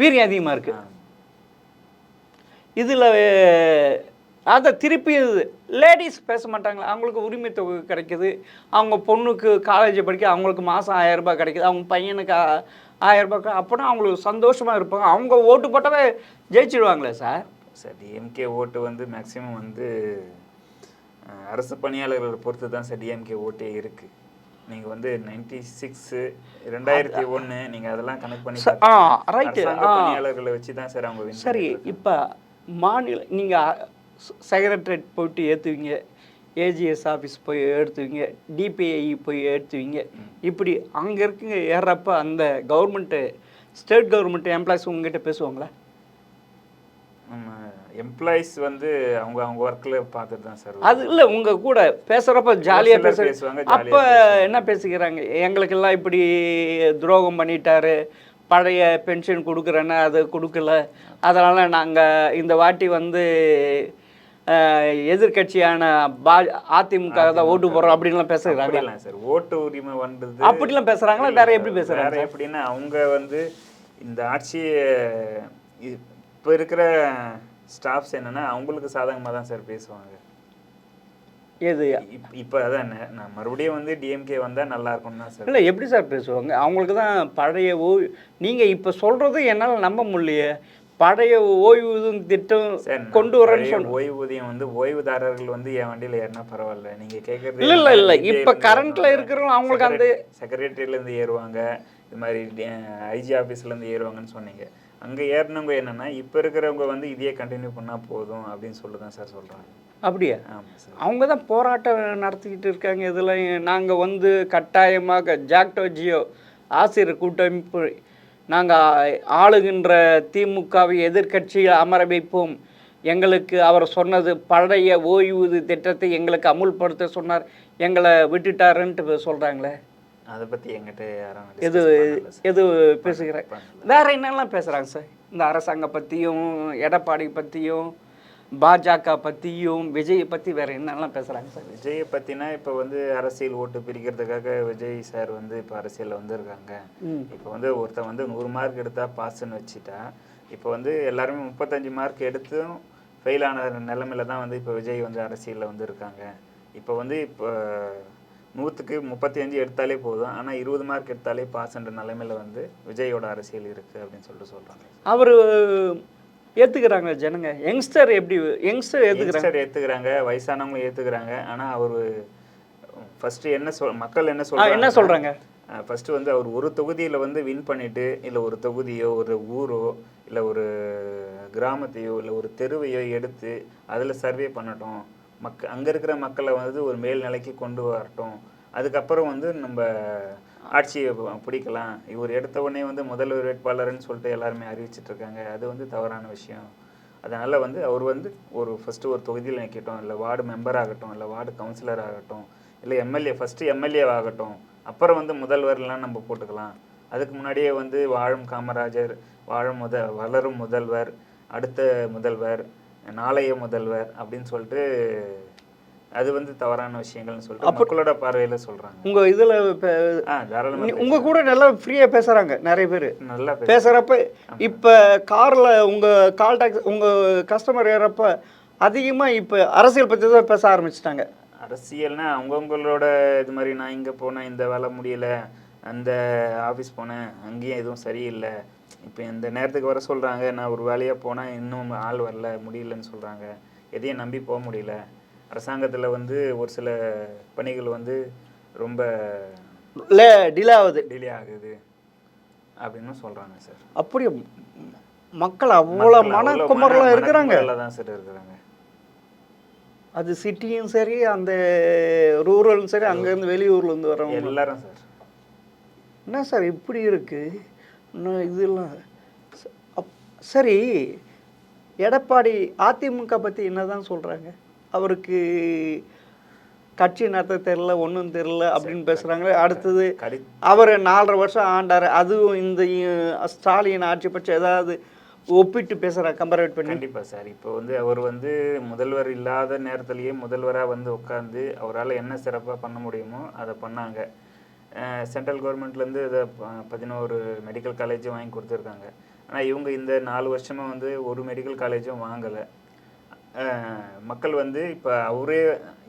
வீரியம் அதிகமாக இருக்குது. இதில் அதை திருப்பி லேடிஸ் பேச மாட்டாங்களா? அவங்களுக்கு உரிமை தொகை கிடைக்குது, அவங்க பொண்ணுக்கு காலேஜ் படிக்க அவங்களுக்கு மாதம் 1000 ரூபாய் கிடைக்குது, அவங்க பையனுக்கு 1000 ரூபாய், அப்போனா அவங்களுக்கு சந்தோஷமாக இருப்பாங்க. அவங்க ஓட்டு போட்டவே ஜெயிச்சிடுவாங்களே சார்? சார் டிஎம்கே ஓட்டு வந்து மேக்ஸிமம் வந்து அரசு பணியாளர்களை பொறுத்து தான் சார் டிஎம்கே ஓட்டே இருக்குது. நீங்கள் வந்து 96 2001 நீங்கள் அதெல்லாம் கனெக்ட் பண்ணி பணியாளர்களை வச்சு தான் சார் அவங்க. சரி, இப்போ மாநில நீங்கள் செக்ரட்டரியேட் போயிட்டு ஏற்றுவீங்க, ஏஜிஎஸ் ஆஃபீஸ் போய் ஏற்றுவீங்க, டிபிஐ போய் ஏற்றுவீங்க, இப்படி அங்கே இருக்குங்க ஏறப்போ அந்த கவர்மெண்ட்டு ஸ்டேட் கவர்மெண்ட் எம்ப்ளாயிஸ் உங்ககிட்ட பேசுவாங்களா? எம்ப்ளாயிஸ் வந்து அவங்க அவங்க ஒர்க்கில் பார்த்துட்டு தான் சார். அது இல்லை, உங்கள் கூட பேசுகிறப்ப ஜாலியாக பேசுவாங்க. அப்போ என்ன பேசிக்கிறாங்க? எங்களுக்கெல்லாம் இப்படி துரோகம் பண்ணிட்டாரு, பழைய பென்ஷன் கொடுக்குறேன்னா அது கொடுக்கல, அதனால் நாங்கள் இந்த வாட்டி வந்து எதிர்கட்சியான அதிமுக தான் ஓட்டு போடுறோம் அப்படின்லாம் பேசுகிறாங்க சார். ஓட்டு உரிமை வந்தது அப்படிலாம் பேசுகிறாங்களா? வேற எப்படி பேசுகிறாங்க? வேற எப்படின்னா அவங்க வந்து இந்த ஆட்சியை இப்போ இருக்கிற ஸ்டாஃப்ஸ் என்னன்னா அவங்களுக்கு சாதகமாக தான் சார் பேசுவாங்க. எது இப்போ அதான் நான் மறுபடியும் வந்து டிஎம்கே வந்தால் நல்லா இருக்கும்னு தான் சார். இல்லை, எப்படி சார் பேசுவாங்க? அவங்களுக்கு தான் பழைய நீங்கள் இப்போ சொல்கிறது என்னால் நம்ப முடியலையே. பழைய ஓய்வூதிய திட்டம் கொண்டு வரேன்னு சொல்ல, ஓய்வூதியம் வந்து ஓய்வுதாரர்கள் வந்து என் வண்டியில் ஏறினா பரவாயில்ல, நீங்கள் கேட்குறது இல்லை இப்போ கரண்ட்டில் இருக்கிறவங்க அவங்களுக்கு அந்த செக்ரட்டரியிலேருந்து ஏறுவாங்க, இது மாதிரி ஐஜி ஆஃபீஸ்லேருந்து ஏறுவாங்கன்னு சொன்னீங்க. அங்கே ஏறினவங்க என்னென்னா இப்போ இருக்கிறவங்க வந்து இதையே கண்டினியூ பண்ணால் போதும் அப்படின்னு சொல்லி தான் சார் சொல்கிறாங்க. அப்படியா? அவங்க தான் போராட்டம் நடத்திக்கிட்டு இருக்காங்க. இதில் நாங்கள் வந்து கட்டாயமாக ஜாக்டோ ஜியோ ஆசிரியர் கூட்டமைப்பு நாங்கள் ஆளுகின்ற திமுகவை எதிர்கட்சியில் அமர வைப்போம், எங்களுக்கு அவர் சொன்னது பழைய ஓய்வூதிய திட்டத்தை எங்களுக்கு அமுல்படுத்த சொன்னார், எங்களை விட்டுட்டாருன்ட்டு சொல்கிறாங்களே, அதை பற்றி எங்கிட்ட யாரும் எது பேசுகிறேன்? வேற என்னெல்லாம் பேசுகிறாங்க சார்? இந்த அரசாங்கம் பற்றியும், எடப்பாடி பற்றியும், பாஜக பற்றியும், விஜயை பற்றி வேற என்னெல்லாம் பேசுகிறாங்க சார்? விஜயை பற்றினா இப்போ வந்து அரசியல் ஓட்டு பிரிக்கிறதுக்காக விஜய் சார் வந்து இப்போ அரசியலில் வந்துருக்காங்க. இப்போ வந்து ஒருத்தன் வந்து 100 மார்க் எடுத்தால் பாஸ்ன்னு வச்சுட்டா, இப்போ வந்து எல்லாருமே 35 மார்க் எடுத்தும் ஃபெயில் ஆன நிலைமையில தான் வந்து இப்போ விஜய் வந்து அரசியலில் வந்து இருக்காங்க. இப்போ வந்து இப்போ 100க்கு 35 எடுத்தாலே போதும், ஆனால் 20 மார்க் எடுத்தாலே பாஸ்ன்ற நிலைமையில வந்து விஜயோட அரசியல் இருக்குது அப்படின்னு சொல்கிறாங்க. அவர் ஏற்றுக்கிறாங்க ஜனங்க? யங்ஸ்டர் எப்படி யங்ஸ்டர் ஏற்றுக்கிறாங்க, வயசானவங்களும் ஏற்றுக்கிறாங்க. ஆனால் அவர் ஃபஸ்ட்டு மக்கள் என்ன சொல்கிறாங்க? ஃபஸ்ட்டு வந்து அவர் ஒரு தொகுதியில் வந்து வின் பண்ணிவிட்டு, இல்லை ஒரு தொகுதியோ ஒரு ஊரோ இல்லை ஒரு கிராமத்தையோ இல்லை ஒரு தெருவையோ எடுத்து அதில் சர்வே பண்ணட்டும், அங்கே இருக்கிற மக்களை வந்து ஒரு மேல்நிலைக்கு கொண்டு வரட்டும், அதுக்கப்புறம் வந்து நம்ம ஆட்சியை பிடிக்கலாம். இவர் எடுத்த உடனே வந்து முதல்வர் வேட்பாளர்னு சொல்லிட்டு எல்லாருமே அறிவிச்சிட்ருக்காங்க. அது வந்து தவறான விஷயம். அதனால் வந்து அவர் வந்து ஃபஸ்ட்டு ஒரு தொகுதியில் நிற்கட்டும், இல்லை வார்டு மெம்பர் ஆகட்டும், இல்லை வார்டு கவுன்சிலர் ஆகட்டும், இல்லை ஃபஸ்ட்டு எம்எல்ஏ ஆகட்டும், அப்புறம் வந்து முதல்வர்லாம் நம்ம போட்டுக்கலாம். அதுக்கு முன்னாடியே வந்து வாழும் காமராஜர், வளரும் முதல்வர், அடுத்த முதல்வர், நாளைய முதல்வர் அப்படின்னு சொல்லிட்டு அது வந்து தவறான விஷயங்கள்னு சொல்லிட்டு மக்களோட பார்வையில் சொல்கிறாங்க. உங்கள் இதில் தாராளமாக உங்கள் கூட நல்லா ஃப்ரீயாக பேசுகிறாங்க நிறைய பேர். நல்லா பேசுகிறப்ப இப்போ காரில் உங்கள் கால் டாக்ஸி உங்கள் கஸ்டமர் ஏறப்ப அதிகமாக இப்போ அரசியல் பற்றி தான் பேச ஆரம்பிச்சிட்டாங்க. அரசியல்னா அவங்கவுங்களோட இது மாதிரி, நான் இங்கே போனால் இந்த வேலை முடியலை, அந்த ஆஃபீஸ் போனேன், அங்கேயும் எதுவும் சரியில்லை. இப்போ இந்த நேரத்துக்கு வர சொல்கிறாங்க, நான் ஒரு வேலையாக போனால் இன்னும் ஆள் வரல, முடியலன்னு சொல்கிறாங்க. எதையும் நம்பி போக முடியல. அரசாங்கத்தில் வந்து ஒரு சில பணிகள் வந்து ரொம்ப டிலே ஆகுது. டிலே ஆகுது அப்படின்னு சொல்கிறாங்க சார். அப்படி மக்கள் அவ்வளோ மனக்குமரில் இருக்கிறாங்க. தான் சார் இருக்கிறாங்க. அது சிட்டியும் சரி, அந்த ரூரலும் சரி, அங்கேருந்து வெளியூர்லேருந்து வரவங்க எல்லாரும் சார். என்ன சார் இப்படி இருக்குது இன்னும் இதெல்லாம் சரி. எடப்பாடி அதிமுக பற்றி என்ன தான் சொல்கிறாங்க? அவருக்கு கட்சி நடத்த தெரில, ஒன்றும் தெரில அப்படின்னு பேசுகிறாங்களே. அடுத்தது அவர் 4.5 வருஷம் ஆண்டார், அதுவும் இந்த ஸ்டாலின் ஆட்சி பற்றி ஏதாவது ஒப்பிட்டு பேசுகிறார், கம்பேரேட் பண்ணி? கண்டிப்பாக சார். இப்போ வந்து அவர் வந்து முதல்வர் இல்லாத நேரத்துலேயே முதல்வராக வந்து உட்காந்து அவரால் என்ன சிறப்பாக பண்ண முடியுமோ அதை பண்ணாங்க. சென்ட்ரல் கவர்மெண்ட்லேருந்து இதை 11 மெடிக்கல் காலேஜும் வாங்கி கொடுத்துருக்காங்க. ஆனால் இவங்க இந்த 4 வருஷமாக வந்து ஒரு மெடிக்கல் காலேஜும் வாங்கலை. மக்கள் வந்து இப்போ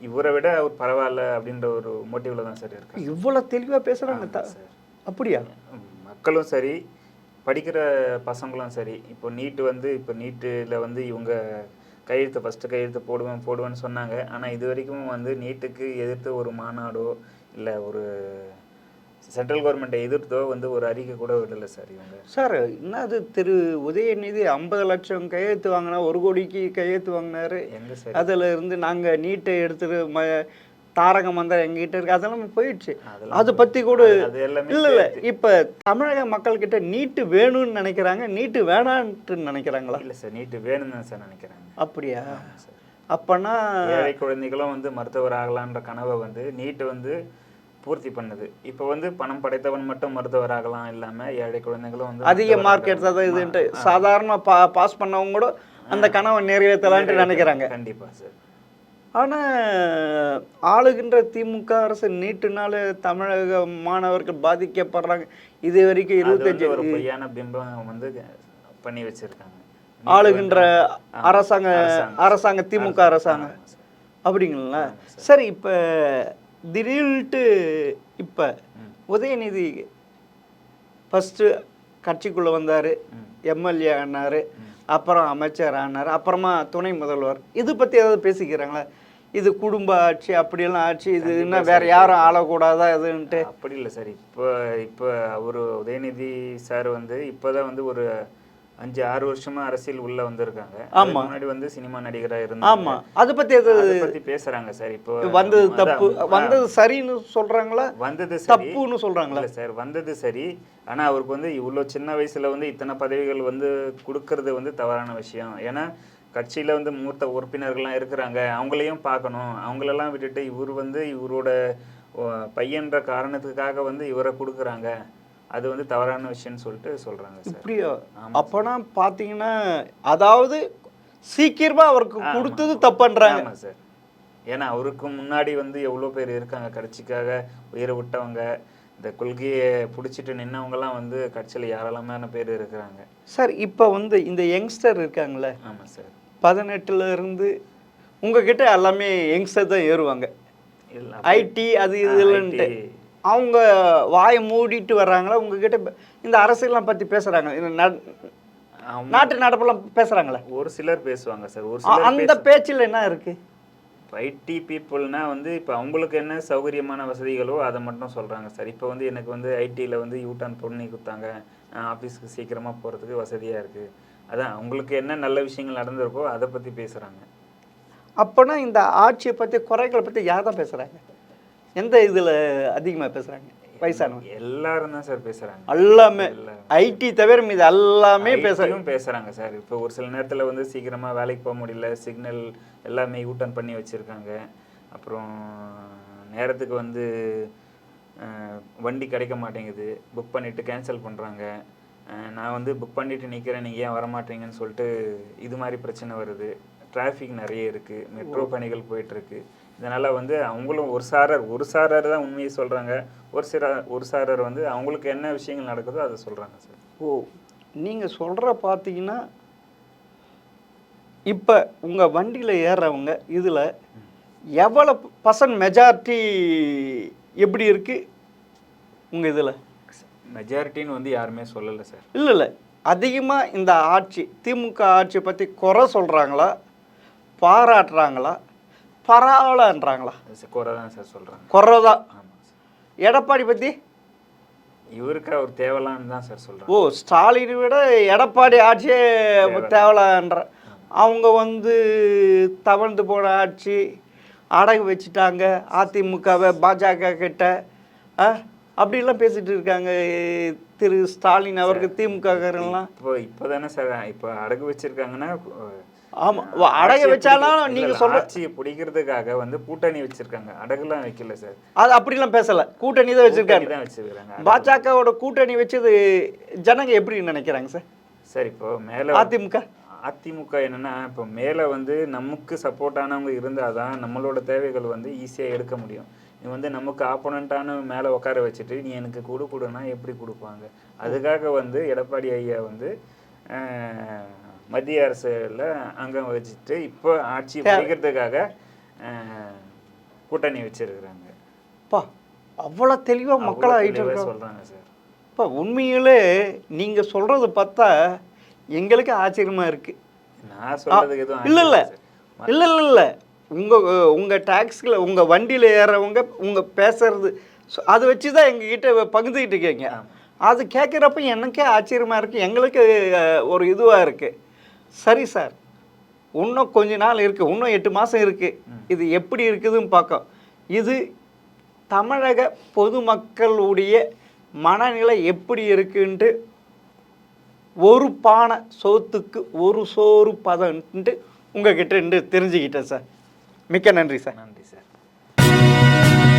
இவரை விட அவர் பரவாயில்ல அப்படின்ற ஒரு மோட்டிவில் தான் சார் இருக்காங்க. இவ்வளோ தெளிவாக பேசுகிறாங்க சார். அப்படியா? மக்களும் சரி, படிக்கிற பசங்களும் சரி. இப்போ நீட்டில் வந்து இவங்க ஃபஸ்ட்டு கையெழுத்து போடுவேன்னு சொன்னாங்க. ஆனால் இது வரைக்கும் வந்து நீட்டுக்கு எதிர்த்து ஒரு மாநாடோ இல்லை ஒரு சென்ட்ரல் கவர்மெண்ட்டை எதிர்த்தோ வந்து ஒரு அறிக்கை கூட விடலை சார் இவங்க. சார் என்னது உதயநிதி 50 லட்சம் கையெழுத்து வாங்கினா, 1 கோடிக்கு கையெழுத்து வாங்கினாரு. எங்கே சார் அதில் இருந்து நாங்கள் நீட்டை எடுத்துட்டு தாரக மந்திரம் எங்ககிட்ட இருக்கு, அதெல்லாம் போயிடுச்சு. அதை பற்றி கூட இல்லை. இப்போ தமிழக மக்கள்கிட்ட நீட்டு வேணும்னு நினைக்கிறாங்க, நீட்டு வேணான்ட்டு நினைக்கிறாங்களா? இல்லை சார், நீட்டு வேணும்னு தான் சார் நினைக்கிறாங்க. அப்படியா? அப்போனா ஏழை குழந்தைகளும் வந்து மருத்துவர் ஆகலான்ற கனவை வந்து நீட்டு வந்து பூர்த்தி பண்ணுது. இப்போ வந்து பணம் படைத்தவன் மட்டும் மருத்துவர் ஆகலாம் இல்லாமல் ஏழை குழந்தைகளும் வந்து அதிக மார்க் எடுத்தாதான் இதுன்ட்டு சாதாரண பாஸ் பண்ணவங்க கூட அந்த கனவை நிறைவேற்றலான்ட்டு நினைக்கிறாங்க. கண்டிப்பாக சார். ஆனால் ஆளுகின்ற திமுக அரசு நீட்டுனால தமிழக மாணவர்கள் பாதிக்கப்படுறாங்க. இது வரைக்கும் 25 ஒரு பொய்யான பிம்பம் வந்து பண்ணி வச்சிருக்காங்க ஆளுகின்ற அரசாங்க திமுக அரசாங்கம் அப்படிங்களா? சரி, இப்போ திடீர்னுட்டு இப்போ உதயநிதி ஃபஸ்ட்டு கட்சிக்குள்ளே வந்தார், எம்எல்ஏ ஆனார், அப்புறம் அமைச்சர் ஆனார், அப்புறமா துணை முதல்வர். இது பற்றி ஏதாவது பேசிக்கிறாங்களா? இது குடும்ப ஆட்சி அப்படியெல்லாம் ஆட்சி, இது இன்னும் வேறு யாரும் ஆளக்கூடாதா இதுன்ட்டு? அப்படி இல்லை சார். இப்போ அவர் உதயநிதி சார் வந்து இப்போ தான் வந்து ஒரு 5-6 வருஷமா அரசியல் உள்ள வந்திருக்காங்க. முன்னாடி வந்து சினிமா நடிகராக இருந்தாங்க. ஆமா, அதை பற்றி பற்றி பேசுறாங்க சார். இப்போ வந்தது தப்பு, வந்தது சரின்னு சொல்றாங்களா? வந்தது தப்புன்னு சொல்றாங்களா? இல்லை சார், வந்தது சரி. ஆனால் அவருக்கு வந்து இவ்வளோ சின்ன வயசுல வந்து இத்தனை பதவிகள் வந்து கொடுக்கறது வந்து தவறான விஷயம். ஏன்னா கட்சியில் வந்து மூத்த உறுப்பினர்கள்லாம் இருக்கிறாங்க, அவங்களையும் பார்க்கணும். அவங்களெல்லாம் விட்டுட்டு இவர் வந்து இவரோட பையன்ற காரணத்துக்காக வந்து இவரை கொடுக்குறாங்க, அது வந்து தவறான விஷயம்னு சொல்லிட்டு சொல்கிறாங்க சார். இப்படியோ? அப்போனா பார்த்தீங்கன்னா அதாவது சீக்கிரமாக அவருக்கு கொடுத்தது தப்புன்றாங்க. ஆமாம் சார். ஏன்னா அவருக்கு முன்னாடி வந்து எவ்வளோ பேர் இருக்காங்க கட்சிக்காக உயிரை விட்டவங்க, இந்த கொள்கையை பிடிச்சிட்டு நின்னவங்கலாம் வந்து கட்சியில் ஏராளமான பேர் இருக்கிறாங்க சார். இப்போ வந்து இந்த யங்ஸ்டர் இருக்காங்களே. ஆமாம் சார். 18 இருந்து உங்ககிட்ட எல்லாமே யங்ஸ்டர் தான் ஏறுவாங்க. ஐடி அது இதுலன்ட்டு அவங்க வாயை மூடிட்டு வர்றாங்களா? உங்ககிட்ட இந்த அரசியலாம் பற்றி பேசுகிறாங்க, நாட்டு நடப்பெல்லாம் பேசுகிறாங்களே? ஒரு சிலர் பேசுவாங்க சார். ஒரு சிலர் அந்த பேச்சில் என்ன இருக்குது? ஐடி பீப்புள்னா வந்து இப்போ அவங்களுக்கு என்ன சௌகரியமான வசதிகளோ அதை மட்டும் சொல்கிறாங்க சார். இப்போ வந்து எனக்கு வந்து ஐடியில் வந்து யூட்டர்ன் பண்ணி கொடுத்தாங்க, நான் ஆஃபீஸுக்கு சீக்கிரமாக போகிறதுக்கு வசதியாக இருக்குது. அதான் அவங்களுக்கு என்ன நல்ல விஷயங்கள் நடந்திருக்கோ அதை பற்றி பேசுகிறாங்க. அப்போனா இந்த ஆட்சியை பற்றி குறைகளை பற்றி யார் தான் பேசுகிறாங்க? எந்த இதில் அதிகமாக பேசுகிறாங்க? வயசானவங்க எல்லாரும் தான் சார் பேசுகிறாங்க. எல்லாமே ஐடி தவிர மீது எல்லாமே பேசுகிறாங்க சார். இப்போ ஒரு சில நேரத்தில் வந்து சீக்கிரமாக வேலைக்கு போக முடியல, சிக்னல் எல்லாமே யூட்டர்ன் பண்ணி வச்சுருக்காங்க. அப்புறம் நேரத்துக்கு வந்து வண்டி கிடைக்க மாட்டேங்குது, புக் பண்ணிவிட்டு கேன்சல் பண்ணுறாங்க. நான் வந்து புக் பண்ணிவிட்டு நிற்கிறேன், நீங்கள் ஏன் வரமாட்டீங்கன்னு சொல்லிட்டு இது மாதிரி பிரச்சனை வருது. டிராஃபிக் நிறைய இருக்குது, மெட்ரோ பணிகள் போயிட்டுருக்கு. இதனால் வந்து அவங்களும் ஒரு சாரர் தான் உண்மையை சொல்கிறாங்க, ஒரு சாரர் வந்து அவங்களுக்கு என்ன விஷயங்கள் நடக்குதோ அதை சொல்கிறாங்க சார். ஓ, நீங்கள் சொல்கிற பார்த்தீங்கன்னா இப்போ உங்கள் வண்டியில் ஏறுறவங்க இதில் எவ்வளோ % மெஜாரிட்டி எப்படி இருக்குது உங்கள் இதில்? மெஜாரிட்டின்னு வந்து யாருமே சொல்லலை சார். இல்லை அதிகமாக இந்த ஆட்சி திமுக ஆட்சியை பற்றி குறை சொல்கிறாங்களா, பாராட்டுறாங்களா, பரவாயில்லன்றாங்களா? குறை தான் சார் சொல்கிறாங்க. குறை தான். ஆமாம் சார். எடப்பாடி பற்றி இவருக்கு அவர் தேவலான்னு தான் சார் சொல்கிறாங்க. ஓ, ஸ்டாலினை விட எடப்பாடி ஆட்சியே தேவலான்ற. அவங்க வந்து தவழ்ந்து போன ஆட்சி, அடகு வச்சுட்டாங்க அதிமுகவை பாஜக கிட்ட, அப்படிலாம் பேசிட்டு இருக்காங்க திரு ஸ்டாலின் அவருக்கு. திமுககாரங்களாம் இப்போ தானே சார் இப்போ அடகு வச்சிருக்காங்கன்னா, ஆமாம் அடகு வச்சாலும் நீங்கள் சொல்கிற ஆட்சியை பிடிக்கிறதுக்காக வந்து கூட்டணி வச்சிருக்காங்க, அடகுலாம் வைக்கல சார். அது அப்படிலாம் பேசலை, கூட்டணி தான் வச்சுருக்காங்க. தான் வச்சுருக்காங்க. பாஜகவோட கூட்டணி வச்சது ஜனங்க எப்படி நினைக்கிறாங்க சார்? சார் இப்போ மேலே அதிமுக என்னன்னா, இப்போ மேலே வந்து நமக்கு சப்போர்ட்டானவங்க இருந்தால் தான் நம்மளோட தேவைகள் வந்து ஈஸியாக எடுக்க முடியும். நீ வந்து நமக்கு ஆப்போனண்ட்டான மேலே உட்கார வச்சுட்டு நீ எனக்கு கொடுன்னா எப்படி கொடுப்பாங்க? அதுக்காக வந்து எடப்பாடி ஐயா வந்து மத்திய அரசுல அங்கம் வச்சுட்டு இப்போ ஆட்சி பிடிக்கிறதுக்காக கூட்டணி வச்சிருக்கிறாங்க. பா அவ்வளோ தெளிவாக மக்களை ஆகிட்டு சொல்கிறாங்க சார். இப்போ உண்மையிலே நீங்கள் சொல்கிறது பார்த்தா எங்களுக்கு ஆச்சரியமாக இருக்குது. நான் சொல்கிறதுக்கு எதுவும் இல்லை உங்கள் டாக்ஸில் உங்கள் வண்டியில் ஏறவங்க உங்கள் பேசுறது அதை வச்சு தான் எங்ககிட்ட பகிர்ந்துக்கிட்டு இருக்கீங்க. அது கேட்குறப்ப எனக்கே ஆச்சரியமாக இருக்குது, எங்களுக்கு ஒரு இதுவாக இருக்குது. சரி சார், இன்னும் கொஞ்ச நாள் இருக்குது, இன்னும் 8 மாதம் இருக்குது. இது எப்படி இருக்குதுன்னு பார்க்க, இது தமிழக பொதுமக்களுடைய மனநிலை எப்படி இருக்குன்ட்டு ஒரு பானை சோத்துக்கு ஒரு சோறு பதன்ட்டு உங்ககிட்ட தெரிஞ்சுக்கிட்டேன் சார். மிக்க நன்றி சார். நன்றி சார்.